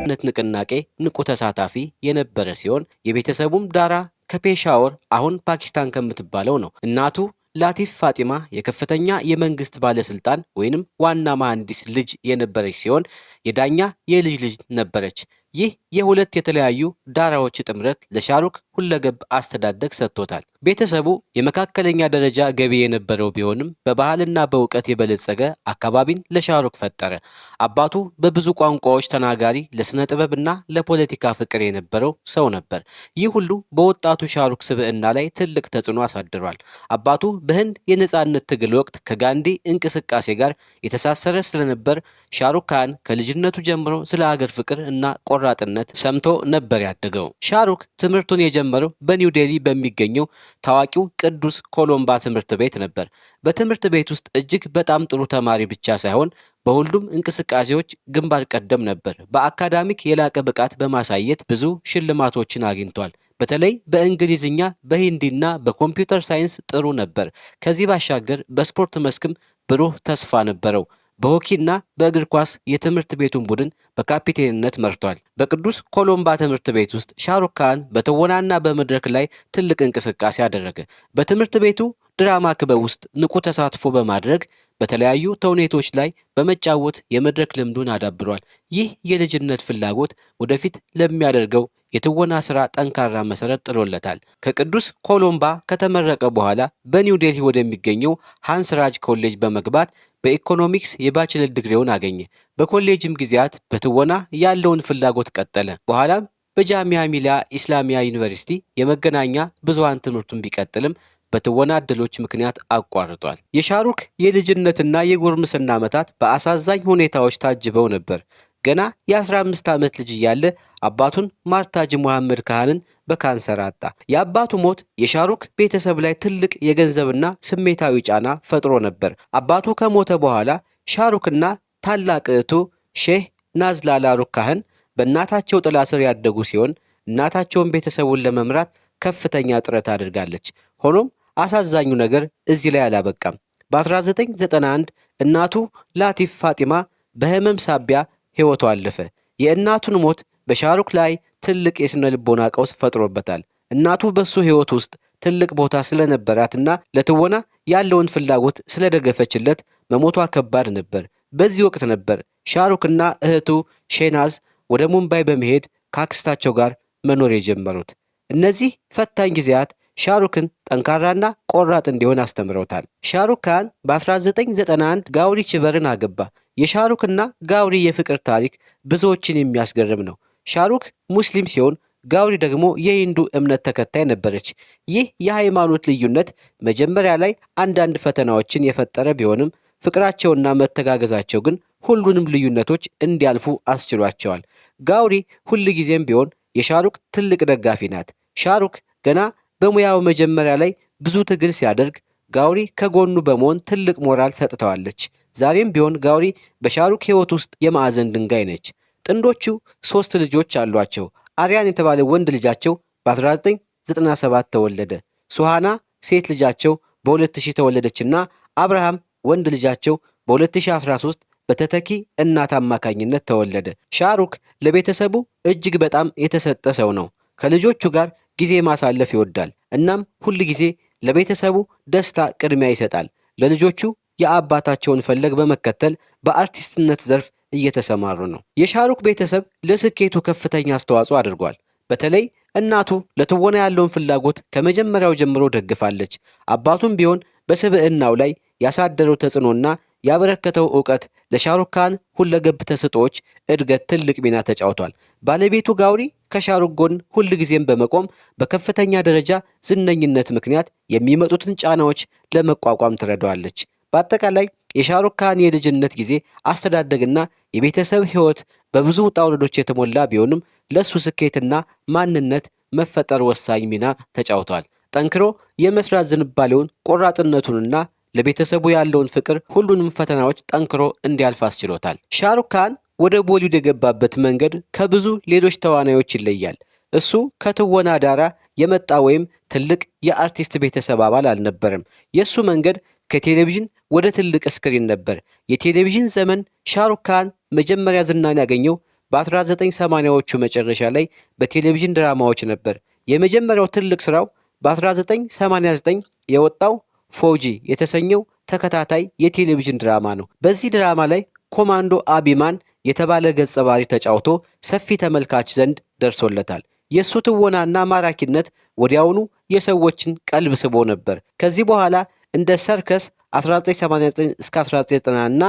ነጻነት ንቅናቄ ንቁ ተሳታፊ የነበረ ሲሆን የቤተሰቡም ዳራ ከፔሻወር አሁን ፓኪስታን ከምትባለው ነው። እናቱ ላቲፍ ፋጢማ የከፍተኛ የመንግስት ባለስልጣን ወይንም ዋና መሐንዲስ ልጅ የነበረች ሲሆን የዳኛ የልጅ ልጅ ነበረች። ይህ የሁለት የተለያዩ ዳራዎች ጥምረት ለሻሩክ ሁለገብ አስተዳደግ ሰጥቶታል። ቤተሰቡ የመካከለኛ ደረጃ ገቢ የነበረው ቢሆንም በባህልና በእውቀት የበለጸገ አካባቢን ለሻሩክ ፈጠረ። አባቱ በብዙ ቋንቋዎች ተናጋሪ፣ ለስነ ጥበብና ለፖለቲካ ፍቅር የነበረው ሰው ነበር። ይህ ሁሉ በወጣቱ ሻሩክ ስብዕና ላይ ትልቅ ተጽዕኖ አሳድሯል። አባቱ በህንድ የነጻነት ትግል ወቅት ከጋንዲ እንቅስቃሴ ጋር የተሳሰረ ስለነበር ሻሩክ ካን ከልጅነቱ ጀምሮ ስለ ሀገር ፍቅር እና ቆራጥነት ሰምቶ ነበር ያደገው። ሻሩክ ትምህርቱን የጀመረው በኒው ዴሊ በሚገኘው ታዋቂው ቅዱስ ኮሎምባ ትምህርት ቤት ነበር። በትምህርት ቤት ውስጥ እጅግ በጣም ጥሩ ተማሪ ብቻ ሳይሆን በሁሉም እንቅስቃሴዎች ግንባር ቀደም ነበር። በአካዳሚክ የላቀ ብቃት በማሳየት ብዙ ሽልማቶችን አግኝቷል። በተለይ በእንግሊዝኛ፣ በሂንዲና በኮምፒውተር ሳይንስ ጥሩ ነበር። ከዚህ ባሻገር በስፖርት መስክም ብሩህ ተስፋ ነበረው። በሆኪና በእግር ኳስ የትምህርት ቤቱን ቡድን በካፒቴንነት መርቷል። በቅዱስ ኮሎምባ ትምህርት ቤት ውስጥ ሻሩክ ካን በትወናና በመድረክ ላይ ትልቅ እንቅስቃሴ አደረገ። በትምህርት ቤቱ ድራማ ክበብ ውስጥ ንቁ ተሳትፎ በማድረግ በተለያዩ ተውኔቶች ላይ በመጫወት የመድረክ ልምዱን አዳብሯል። ይህ የልጅነት ፍላጎት ወደፊት ለሚያደርገው የትወና ስራ ጠንካራ መሰረት ጥሎለታል። ከቅዱስ ኮሎምባ ከተመረቀ በኋላ በኒው ዴልሂ ወደሚገኘው ሃንስ ራጅ ኮሌጅ በመግባት በኢኮኖሚክስ የባችለር ዲግሪውን አገኘ። በኮሌጅም ጊዜያት በትወና ያለውን ፍላጎት ቀጠለ። በኋላም በጃሚያ ሚሊያ ኢስላሚያ ዩኒቨርሲቲ የመገናኛ ብዙሃን ትምህርቱን ቢቀጥልም በትወና እድሎች ምክንያት አቋርጧል። የሻሩክ የልጅነትና የጉርምስና ዓመታት በአሳዛኝ ሁኔታዎች ታጅበው ነበር። ገና የ15 ዓመት ልጅ እያለ አባቱን ማርታጅ ሙሐመድ ካህንን በካንሰር አጣ። የአባቱ ሞት የሻሩክ ቤተሰብ ላይ ትልቅ የገንዘብና ስሜታዊ ጫና ፈጥሮ ነበር። አባቱ ከሞተ በኋላ ሻሩክና ታላቅ እህቱ ሼህ ናዝላላ ሩክ ካህን በእናታቸው ጥላ ስር ያደጉ ሲሆን እናታቸውን ቤተሰቡን ለመምራት ከፍተኛ ጥረት አድርጋለች። ሆኖም አሳዛኙ ነገር እዚህ ላይ አላበቃም። በ1991 እናቱ ላቲፍ ፋጢማ በህመም ሳቢያ ሕይወቱ አለፈ። የእናቱን ሞት በሻሩክ ላይ ትልቅ የስነ ልቦና ቀውስ ፈጥሮበታል። እናቱ በሱ ሕይወት ውስጥ ትልቅ ቦታ ስለነበራትና ለትወና ያለውን ፍላጎት ስለደገፈችለት መሞቷ ከባድ ነበር። በዚህ ወቅት ነበር ሻሩክና እህቱ ሼናዝ ወደ ሙምባይ በመሄድ ከአክስታቸው ጋር መኖር የጀመሩት። እነዚህ ፈታኝ ጊዜያት ሻሩክን ጠንካራና ቆራጥ እንዲሆን አስተምረውታል። ሻሩክ ካን በ1991 ጋውሪ ችበርን አገባ። የሻሩክና ጋውሪ የፍቅር ታሪክ ብዙዎችን የሚያስገርም ነው። ሻሩክ ሙስሊም ሲሆን ጋውሪ ደግሞ የሂንዱ እምነት ተከታይ ነበረች። ይህ የሃይማኖት ልዩነት መጀመሪያ ላይ አንዳንድ ፈተናዎችን የፈጠረ ቢሆንም ፍቅራቸውና መተጋገዛቸው ግን ሁሉንም ልዩነቶች እንዲያልፉ አስችሏቸዋል። ጋውሪ ሁልጊዜም ቢሆን የሻሩክ ትልቅ ደጋፊ ናት። ሻሩክ ገና በሙያው መጀመሪያ ላይ ብዙ ትግል ሲያደርግ ጋውሪ ከጎኑ በመሆን ትልቅ ሞራል ሰጥተዋለች። ዛሬም ቢሆን ጋውሪ በሻሩክ ሕይወት ውስጥ የማዕዘን ድንጋይ ነች። ጥንዶቹ 3 ልጆች አሏቸው። አሪያን የተባለ ወንድ ልጃቸው በ1997 ተወለደ። ሱሃና ሴት ልጃቸው በ2000 ተወለደችና አብርሃም ወንድ ልጃቸው በ2013 በተተኪ እናት አማካኝነት ተወለደ። ሻሩክ ለቤተሰቡ እጅግ በጣም የተሰጠ ሰው ነው። ከልጆቹ ጋር ጊዜ ማሳለፍ ይወዳል። እናም ሁል ጊዜ ለቤተሰቡ ደስታ ቅድሚያ ይሰጣል። ለልጆቹ የአባታቸውን ፈለግ በመከተል በአርቲስትነት ዘርፍ እየተሰማሩ ነው። የሻሩክ ቤተሰብ ለስኬቱ ከፍተኛ አስተዋጽኦ አድርጓል። በተለይ እናቱ ለትወና ያለውን ፍላጎት ከመጀመሪያው ጀምሮ ደግፋለች። አባቱም ቢሆን በስብዕናው ላይ ያሳደረው ተጽዕኖና ያበረከተው ዕውቀት ለሻሩክ ካን ሁለገብ ተሰጥኦዎች እድገት ትልቅ ሚና ተጫውቷል። ባለቤቱ ጋውሪ ከሻሩክ ጎን ሁልጊዜም በመቆም በከፍተኛ ደረጃ ዝነኝነት ምክንያት የሚመጡትን ጫናዎች ለመቋቋም ትረዳዋለች። በአጠቃላይ የሻሩክ ካን የልጅነት ጊዜ አስተዳደግና የቤተሰብ ሕይወት በብዙ ውጣ ውረዶች የተሞላ ቢሆንም ለሱ ስኬትና ማንነት መፈጠር ወሳኝ ሚና ተጫውቷል። ጠንክሮ የመስራት ዝንባሌውን፣ ቆራጥነቱንና ለቤተሰቡ ያለውን ፍቅር ሁሉንም ፈተናዎች ጠንክሮ እንዲያልፍ አስችሎታል። ሻሩክ ካን ወደ ቦሊውድ የገባበት መንገድ ከብዙ ሌሎች ተዋናዮች ይለያል። እሱ ከትወና ዳራ የመጣ ወይም ትልቅ የአርቲስት ቤተሰብ አባል አልነበረም። የሱ መንገድ ከቴሌቪዥን ወደ ትልቅ ስክሪን ነበር። የቴሌቪዥን ዘመን ሻሩክ ካን መጀመሪያ ዝናን ያገኘው በ1980ዎቹ መጨረሻ ላይ በቴሌቪዥን ድራማዎች ነበር። የመጀመሪያው ትልቅ ስራው በ1989 የወጣው ፎጂ የተሰኘው ተከታታይ የቴሌቪዥን ድራማ ነው። በዚህ ድራማ ላይ ኮማንዶ አቢማን የተባለ ገጸ ባህሪ ተጫውቶ ሰፊ ተመልካች ዘንድ ደርሶለታል። የእሱ ትወናና ማራኪነት ወዲያውኑ የሰዎችን ቀልብ ስቦ ነበር። ከዚህ በኋላ እንደ ሰርከስ 1989 እስከ 1990 እና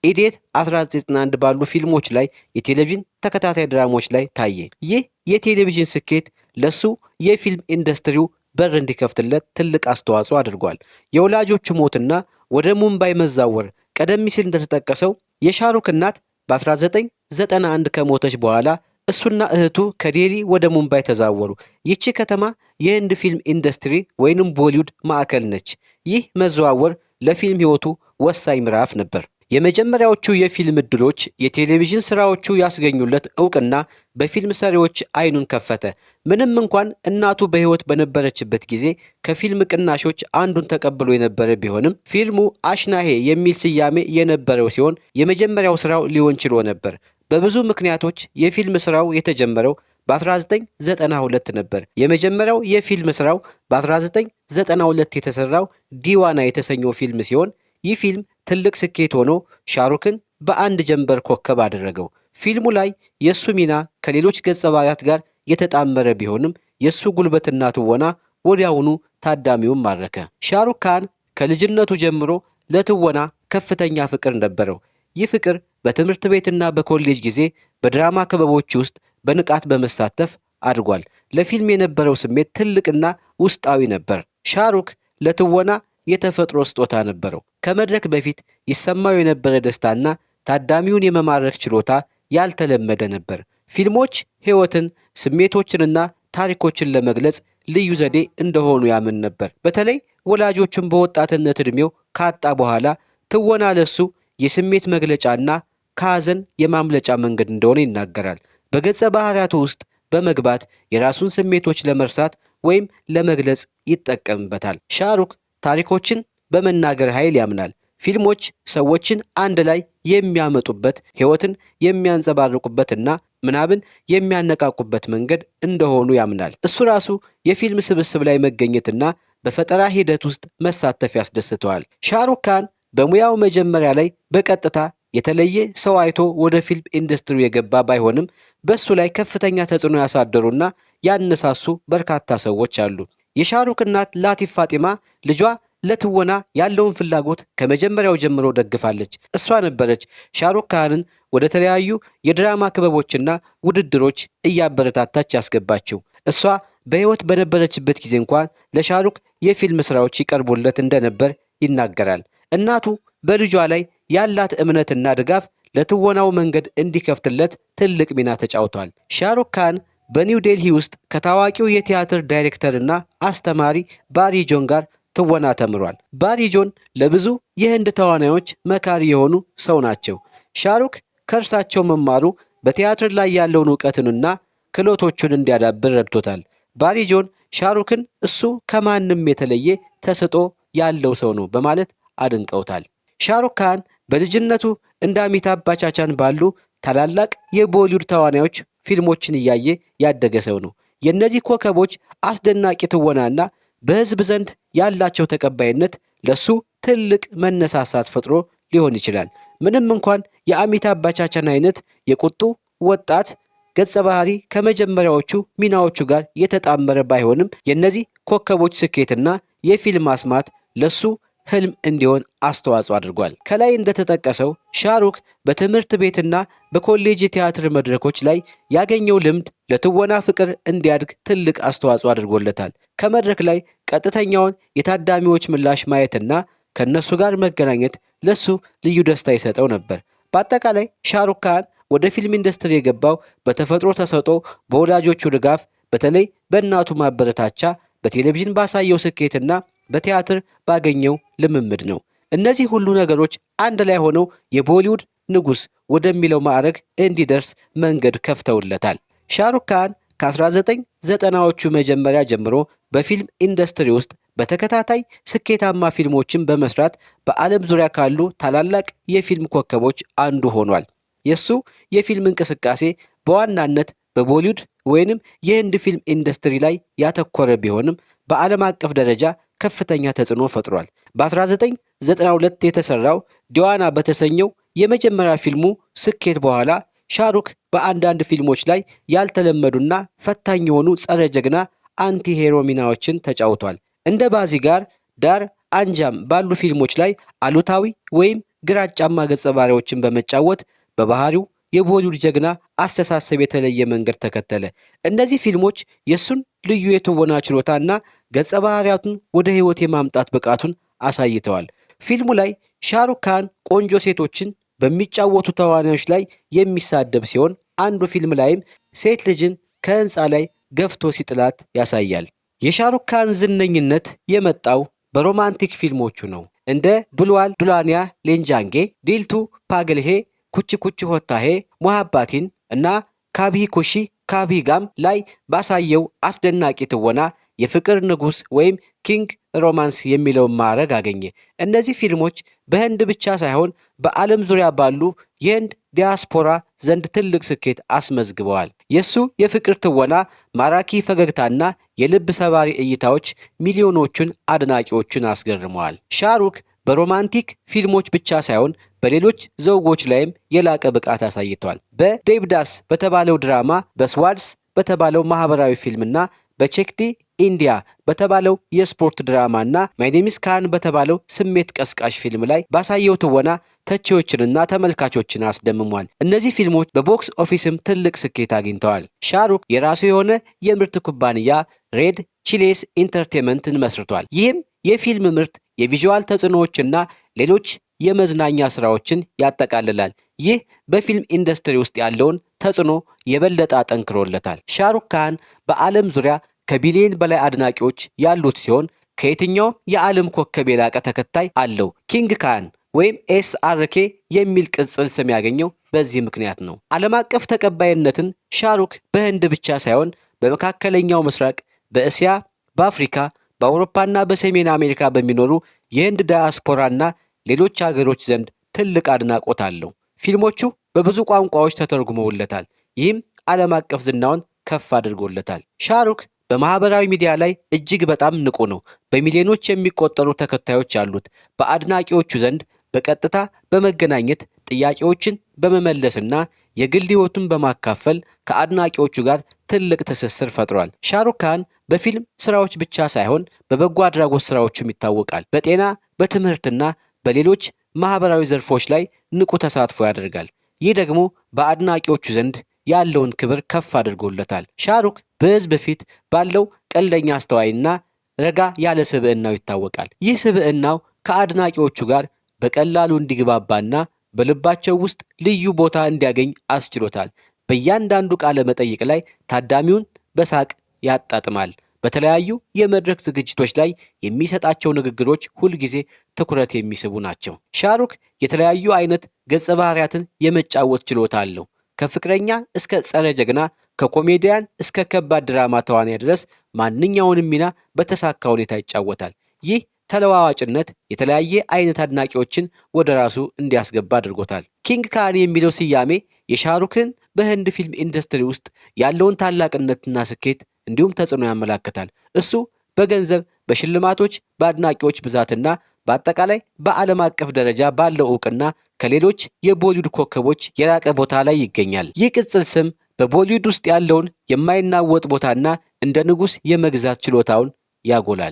ኢዴት 1991 ባሉ ፊልሞች ላይ የቴሌቪዥን ተከታታይ ድራማዎች ላይ ታየ። ይህ የቴሌቪዥን ስኬት ለሱ የፊልም ኢንዱስትሪው በር እንዲከፍትለት ትልቅ አስተዋጽኦ አድርጓል። የወላጆቹ ሞትና ወደ ሙምባይ መዛወር ቀደም ሲል እንደተጠቀሰው የሻሩክ እናት በ1991 ከሞተች በኋላ እሱና እህቱ ከዴሊ ወደ ሙምባይ ተዛወሩ። ይቺ ከተማ የህንድ ፊልም ኢንዱስትሪ ወይንም ቦሊውድ ማዕከል ነች። ይህ መዘዋወር ለፊልም ህይወቱ ወሳኝ ምዕራፍ ነበር። የመጀመሪያዎቹ የፊልም እድሎች የቴሌቪዥን ስራዎቹ ያስገኙለት እውቅና በፊልም ሰሪዎች አይኑን ከፈተ። ምንም እንኳን እናቱ በህይወት በነበረችበት ጊዜ ከፊልም ቅናሾች አንዱን ተቀብሎ የነበረ ቢሆንም ፊልሙ አሽናሄ የሚል ስያሜ የነበረው ሲሆን የመጀመሪያው ስራው ሊሆን ችሎ ነበር። በብዙ ምክንያቶች የፊልም ስራው የተጀመረው በ1992 ነበር። የመጀመሪያው የፊልም ስራው በ1992 የተሰራው ዲዋና የተሰኘው ፊልም ሲሆን ይህ ፊልም ትልቅ ስኬት ሆኖ ሻሩክን በአንድ ጀንበር ኮከብ አደረገው። ፊልሙ ላይ የሱ ሚና ከሌሎች ገጸ ባህሪያት ጋር የተጣመረ ቢሆንም የሱ ጉልበትና ትወና ወዲያውኑ ታዳሚውን ማረከ። ሻሩክ ካን ከልጅነቱ ጀምሮ ለትወና ከፍተኛ ፍቅር ነበረው። ይህ ፍቅር በትምህርት ቤትና በኮሌጅ ጊዜ በድራማ ክበቦች ውስጥ በንቃት በመሳተፍ አድጓል። ለፊልም የነበረው ስሜት ትልቅና ውስጣዊ ነበር። ሻሩክ ለትወና የተፈጥሮ ስጦታ ነበረው። ከመድረክ በፊት ይሰማው የነበረ ደስታና ታዳሚውን የመማረክ ችሎታ ያልተለመደ ነበር። ፊልሞች ሕይወትን፣ ስሜቶችንና ታሪኮችን ለመግለጽ ልዩ ዘዴ እንደሆኑ ያምን ነበር። በተለይ ወላጆቹን በወጣትነት ዕድሜው ካጣ በኋላ ትወና ለሱ የስሜት መግለጫና ከሐዘን የማምለጫ መንገድ እንደሆነ ይናገራል። በገጸ ባህሪያቱ ውስጥ በመግባት የራሱን ስሜቶች ለመርሳት ወይም ለመግለጽ ይጠቀምበታል። ሻሩክ ታሪኮችን በመናገር ኃይል ያምናል። ፊልሞች ሰዎችን አንድ ላይ የሚያመጡበት፣ ሕይወትን የሚያንጸባርቁበትና ምናብን የሚያነቃቁበት መንገድ እንደሆኑ ያምናል። እሱ ራሱ የፊልም ስብስብ ላይ መገኘትና በፈጠራ ሂደት ውስጥ መሳተፍ ያስደስተዋል። ሻሩክ ካን በሙያው መጀመሪያ ላይ በቀጥታ የተለየ ሰው አይቶ ወደ ፊልም ኢንዱስትሪ የገባ ባይሆንም በሱ ላይ ከፍተኛ ተጽዕኖ ያሳደሩና ያነሳሱ በርካታ ሰዎች አሉ። የሻሩክ እናት ላቲፍ ፋጢማ ልጇ ለትወና ያለውን ፍላጎት ከመጀመሪያው ጀምሮ ደግፋለች። እሷ ነበረች ሻሩክ ካንን ወደ ተለያዩ የድራማ ክበቦችና ውድድሮች እያበረታታች ያስገባችው። እሷ በሕይወት በነበረችበት ጊዜ እንኳን ለሻሩክ የፊልም ስራዎች ይቀርቡለት እንደነበር ይናገራል። እናቱ በልጇ ላይ ያላት እምነትና ድጋፍ ለትወናው መንገድ እንዲከፍትለት ትልቅ ሚና ተጫውቷል። ሻሩክ ካን በኒው ዴልሂ ውስጥ ከታዋቂው የቲያትር ዳይሬክተርና አስተማሪ ባሪ ጆን ጋር ትወና ተምሯል። ባሪ ጆን ለብዙ የህንድ ተዋናዮች መካሪ የሆኑ ሰው ናቸው። ሻሩክ ከእርሳቸው መማሩ በቲያትር ላይ ያለውን እውቀትንና ክህሎቶቹን እንዲያዳብር ረድቶታል። ባሪ ጆን ሻሩክን እሱ ከማንም የተለየ ተሰጥኦ ያለው ሰው ነው በማለት አድንቀውታል። ሻሩክ ካን በልጅነቱ እንደ አሚታብ ባቻቻን ባሉ ታላላቅ የቦሊውድ ተዋናዮች ፊልሞችን እያየ ያደገ ሰው ነው። የእነዚህ ኮከቦች አስደናቂ ትወናና በህዝብ ዘንድ ያላቸው ተቀባይነት ለሱ ትልቅ መነሳሳት ፈጥሮ ሊሆን ይችላል። ምንም እንኳን የአሚታብ ባቻቻን አይነት የቁጡ ወጣት ገጸ ባህሪ ከመጀመሪያዎቹ ሚናዎቹ ጋር የተጣመረ ባይሆንም የእነዚህ ኮከቦች ስኬትና የፊልም አስማት ለሱ ህልም እንዲሆን አስተዋጽኦ አድርጓል። ከላይ እንደተጠቀሰው ሻሩክ በትምህርት ቤትና በኮሌጅ የቲያትር መድረኮች ላይ ያገኘው ልምድ ለትወና ፍቅር እንዲያድግ ትልቅ አስተዋጽኦ አድርጎለታል። ከመድረክ ላይ ቀጥተኛውን የታዳሚዎች ምላሽ ማየትና ከነሱ ጋር መገናኘት ለሱ ልዩ ደስታ ይሰጠው ነበር። በአጠቃላይ ሻሩክ ካን ወደ ፊልም ኢንዱስትሪ የገባው በተፈጥሮ ተሰጥኦ፣ በወላጆቹ ድጋፍ፣ በተለይ በእናቱ ማበረታቻ፣ በቴሌቪዥን ባሳየው ስኬትና በቲያትር ባገኘው ልምምድ ነው። እነዚህ ሁሉ ነገሮች አንድ ላይ ሆነው የቦሊውድ ንጉስ ወደሚለው ማዕረግ እንዲደርስ መንገድ ከፍተውለታል። ሻሩክ ካን ከ1990ዎቹ መጀመሪያ ጀምሮ በፊልም ኢንዱስትሪ ውስጥ በተከታታይ ስኬታማ ፊልሞችን በመስራት በዓለም ዙሪያ ካሉ ታላላቅ የፊልም ኮከቦች አንዱ ሆኗል። የሱ የፊልም እንቅስቃሴ በዋናነት በቦሊውድ ወይንም የህንድ ፊልም ኢንዱስትሪ ላይ ያተኮረ ቢሆንም በዓለም አቀፍ ደረጃ ከፍተኛ ተጽዕኖ ፈጥሯል። በ1992 የተሰራው ዲዋና በተሰኘው የመጀመሪያ ፊልሙ ስኬት በኋላ ሻሩክ በአንዳንድ ፊልሞች ላይ ያልተለመዱና ፈታኝ የሆኑ ጸረ ጀግና አንቲ ሄሮ ሚናዎችን ተጫውቷል። እንደ ባዚጋር፣ ዳር አንጃም ባሉ ፊልሞች ላይ አሉታዊ ወይም ግራጫማ ገጸ ባህሪዎችን በመጫወት በባህሪው የቦሊውድ ጀግና አስተሳሰብ የተለየ መንገድ ተከተለ። እነዚህ ፊልሞች የሱን ልዩ የትወና ችሎታና ገጸ ባህሪያቱን ወደ ህይወት የማምጣት ብቃቱን አሳይተዋል። ፊልሙ ላይ ሻሩክ ካን ቆንጆ ሴቶችን በሚጫወቱ ተዋናዮች ላይ የሚሳደብ ሲሆን አንዱ ፊልም ላይም ሴት ልጅን ከህንፃ ላይ ገፍቶ ሲጥላት ያሳያል። የሻሩክ ካን ዝነኝነት የመጣው በሮማንቲክ ፊልሞቹ ነው። እንደ ዱልዋል ዱላኒያ ሌንጃንጌ፣ ዲልቱ ፓግልሄ፣ ኩች ኩች ሆታሄ፣ ሞሃባቲን እና ካቢ ኩሺ ካቢ ጋም ላይ ባሳየው አስደናቂ ትወና የፍቅር ንጉስ ወይም ኪንግ ሮማንስ የሚለውን ማዕረግ አገኘ። እነዚህ ፊልሞች በህንድ ብቻ ሳይሆን በዓለም ዙሪያ ባሉ የህንድ ዲያስፖራ ዘንድ ትልቅ ስኬት አስመዝግበዋል። የሱ የፍቅር ትወና፣ ማራኪ ፈገግታና የልብ ሰባሪ እይታዎች ሚሊዮኖቹን አድናቂዎቹን አስገርመዋል። ሻሩክ በሮማንቲክ ፊልሞች ብቻ ሳይሆን በሌሎች ዘውጎች ላይም የላቀ ብቃት አሳይቷል። በዴብዳስ በተባለው ድራማ፣ በስዋድስ በተባለው ማህበራዊ ፊልምና በቼክዲ ኢንዲያ በተባለው የስፖርት ድራማና ማይኔሚስ ካን በተባለው ስሜት ቀስቃሽ ፊልም ላይ ባሳየው ትወና ተቺዎችንና ተመልካቾችን አስደምሟል። እነዚህ ፊልሞች በቦክስ ኦፊስም ትልቅ ስኬት አግኝተዋል። ሻሩክ የራሱ የሆነ የምርት ኩባንያ ሬድ ቺሌስ ኢንተርቴንመንትን መስርቷል። ይህም የፊልም ምርት፣ የቪዥዋል ተጽዕኖዎችና ሌሎች የመዝናኛ ስራዎችን ያጠቃልላል። ይህ በፊልም ኢንዱስትሪ ውስጥ ያለውን ተጽዕኖ የበለጠ አጠንክሮለታል። ሻሩክ ካን በዓለም ዙሪያ ከቢሊዮን በላይ አድናቂዎች ያሉት ሲሆን ከየትኛውም የዓለም ኮከብ የላቀ ተከታይ አለው። ኪንግ ካን ወይም ኤስአርኬ የሚል ቅጽል ስም ያገኘው በዚህ ምክንያት ነው። ዓለም አቀፍ ተቀባይነትን ሻሩክ በህንድ ብቻ ሳይሆን በመካከለኛው ምስራቅ፣ በእስያ፣ በአፍሪካ፣ በአውሮፓና በሰሜን አሜሪካ በሚኖሩ የህንድ ዳያስፖራና ሌሎች ሀገሮች ዘንድ ትልቅ አድናቆት አለው። ፊልሞቹ በብዙ ቋንቋዎች ተተርጉመውለታል። ይህም ዓለም አቀፍ ዝናውን ከፍ አድርጎለታል። ሻሩክ በማህበራዊ ሚዲያ ላይ እጅግ በጣም ንቁ ነው። በሚሊዮኖች የሚቆጠሩ ተከታዮች አሉት። በአድናቂዎቹ ዘንድ በቀጥታ በመገናኘት ጥያቄዎችን በመመለስና የግል ህይወቱን በማካፈል ከአድናቂዎቹ ጋር ትልቅ ትስስር ፈጥሯል። ሻሩክ ካን በፊልም ስራዎች ብቻ ሳይሆን በበጎ አድራጎት ስራዎችም ይታወቃል። በጤና፣ በትምህርትና በሌሎች ማህበራዊ ዘርፎች ላይ ንቁ ተሳትፎ ያደርጋል። ይህ ደግሞ በአድናቂዎቹ ዘንድ ያለውን ክብር ከፍ አድርጎለታል። ሻሩክ በህዝብ ፊት ባለው ቀልደኛ፣ አስተዋይና ረጋ ያለ ስብዕናው ይታወቃል። ይህ ስብዕናው ከአድናቂዎቹ ጋር በቀላሉ እንዲግባባና በልባቸው ውስጥ ልዩ ቦታ እንዲያገኝ አስችሎታል። በእያንዳንዱ ቃለ መጠይቅ ላይ ታዳሚውን በሳቅ ያጣጥማል። በተለያዩ የመድረክ ዝግጅቶች ላይ የሚሰጣቸው ንግግሮች ሁልጊዜ ትኩረት የሚስቡ ናቸው። ሻሩክ የተለያዩ አይነት ገጸ ባህሪያትን የመጫወት ችሎታ አለው። ከፍቅረኛ እስከ ጸረ ጀግና፣ ከኮሜዲያን እስከ ከባድ ድራማ ተዋናይ ድረስ ማንኛውንም ሚና በተሳካ ሁኔታ ይጫወታል። ይህ ተለዋዋጭነት የተለያየ አይነት አድናቂዎችን ወደ ራሱ እንዲያስገባ አድርጎታል። ኪንግ ካን የሚለው ስያሜ የሻሩክን በህንድ ፊልም ኢንዱስትሪ ውስጥ ያለውን ታላቅነትና ስኬት እንዲሁም ተጽዕኖ ያመላክታል። እሱ በገንዘብ፣ በሽልማቶች፣ በአድናቂዎች ብዛትና በአጠቃላይ በዓለም አቀፍ ደረጃ ባለው ዕውቅና ከሌሎች የቦሊውድ ኮከቦች የላቀ ቦታ ላይ ይገኛል። ይህ ቅጽል ስም በቦሊውድ ውስጥ ያለውን የማይናወጥ ቦታና እንደ ንጉሥ የመግዛት ችሎታውን ያጎላል።